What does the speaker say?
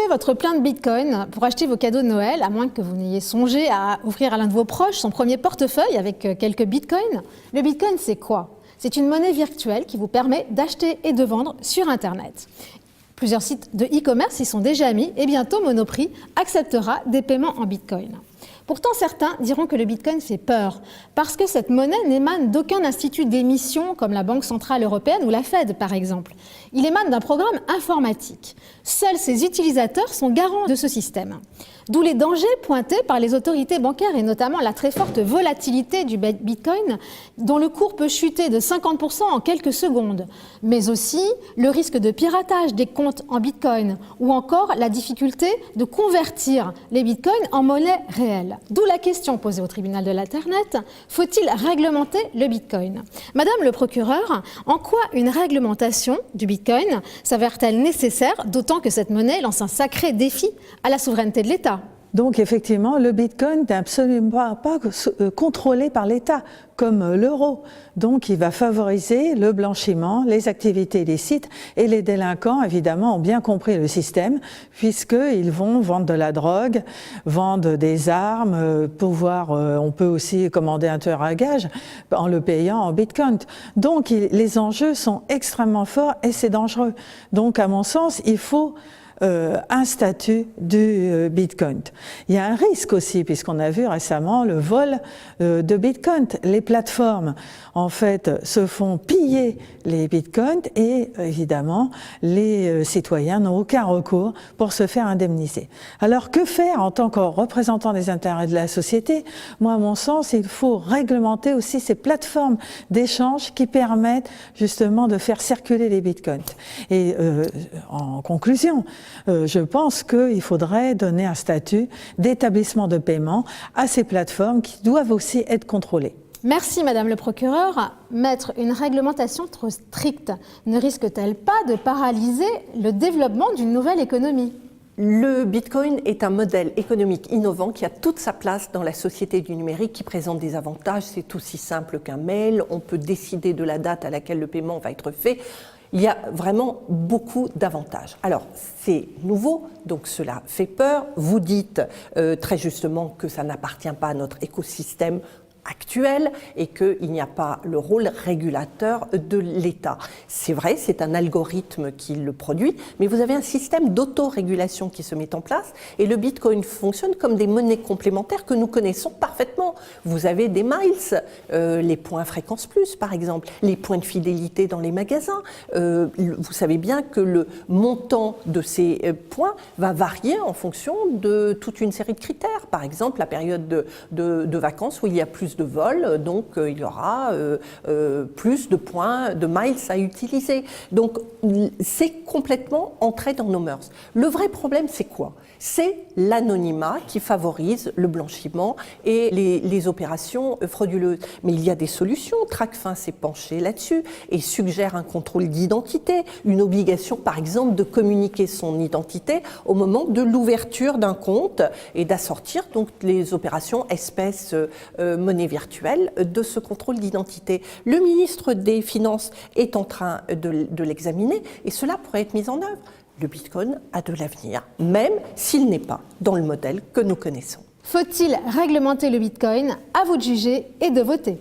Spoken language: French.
fait votre plein de bitcoin pour acheter vos cadeaux de Noël, à moins que vous n'ayez songé à offrir à l'un de vos proches son premier portefeuille avec quelques bitcoins. Le bitcoin, c'est quoi? C'est une monnaie virtuelle qui vous permet d'acheter et de vendre sur Internet. Plusieurs sites de e-commerce y sont déjà mis et bientôt Monoprix acceptera des paiements en bitcoin. Pourtant, certains diront que le bitcoin fait peur parce que cette monnaie n'émane d'aucun institut d'émission comme la Banque Centrale Européenne ou la Fed, par exemple. Il émane d'un programme informatique. Seuls ses utilisateurs sont garants de ce système. D'où les dangers pointés par les autorités bancaires et notamment la très forte volatilité du bitcoin dont le cours peut chuter de 50% en quelques secondes, mais aussi le risque de piratage des comptes en bitcoin ou encore la difficulté de convertir les bitcoins en monnaie réelle. D'où la question posée au tribunal de l'Internet, faut-il réglementer le bitcoin? Madame le procureur, en quoi une réglementation du bitcoin s'avère-t-elle nécessaire, d'autant que cette monnaie lance un sacré défi à la souveraineté de l'État? Donc effectivement, le bitcoin n'est absolument pas contrôlé par l'État, comme l'euro. Donc il va favoriser le blanchiment, les activités illicites, et les délinquants, évidemment, ont bien compris le système, puisqu'ils vont vendre de la drogue, vendre des armes, on peut aussi commander un tueur à gages en le payant en bitcoin. Donc les enjeux sont extrêmement forts et c'est dangereux. Donc à mon sens, il faut un statut du bitcoin. Il y a un risque aussi, puisqu'on a vu récemment le vol de bitcoin. Les plateformes, en fait, se font piller les bitcoins et, évidemment, les citoyens n'ont aucun recours pour se faire indemniser. Alors, que faire en tant que représentant des intérêts de la société? Moi, à mon sens, il faut réglementer aussi ces plateformes d'échange qui permettent justement de faire circuler les bitcoins. Et en conclusion, je pense qu'il faudrait donner un statut d'établissement de paiement à ces plateformes qui doivent aussi être contrôlées. Merci Madame le procureur. Mettre une réglementation trop stricte ne risque-t-elle pas de paralyser le développement d'une nouvelle économie? Le bitcoin est un modèle économique innovant qui a toute sa place dans la société du numérique, qui présente des avantages. C'est aussi simple qu'un mail, on peut décider de la date à laquelle le paiement va être fait. Il y a vraiment beaucoup d'avantages. Alors, c'est nouveau, donc cela fait peur. Vous dites très justement que ça n'appartient pas à notre écosystème actuel et qu'il n'y a pas le rôle régulateur de l'État. C'est vrai, c'est un algorithme qui le produit, mais vous avez un système d'autorégulation qui se met en place et le bitcoin fonctionne comme des monnaies complémentaires que nous connaissons parfaitement. Vous avez des miles, les points fréquence plus par exemple, les points de fidélité dans les magasins. Vous savez bien que le montant de ces points va varier en fonction de toute une série de critères. Par exemple, la période de vacances où il y a plus de vol, donc il y aura plus de points, de miles à utiliser. Donc c'est complètement entré dans nos mœurs. Le vrai problème, c'est quoi? C'est l'anonymat qui favorise le blanchiment et les opérations frauduleuses. Mais il y a des solutions. Tracfin s'est penché là-dessus et suggère un contrôle d'identité, une obligation par exemple de communiquer son identité au moment de l'ouverture d'un compte et d'assortir donc les opérations espèces monnaie virtuelle de ce contrôle d'identité. Le ministre des Finances est en train de l'examiner et cela pourrait être mis en œuvre. Le bitcoin a de l'avenir, même s'il n'est pas dans le modèle que nous connaissons. Faut-il réglementer le bitcoin? À vous de juger et de voter.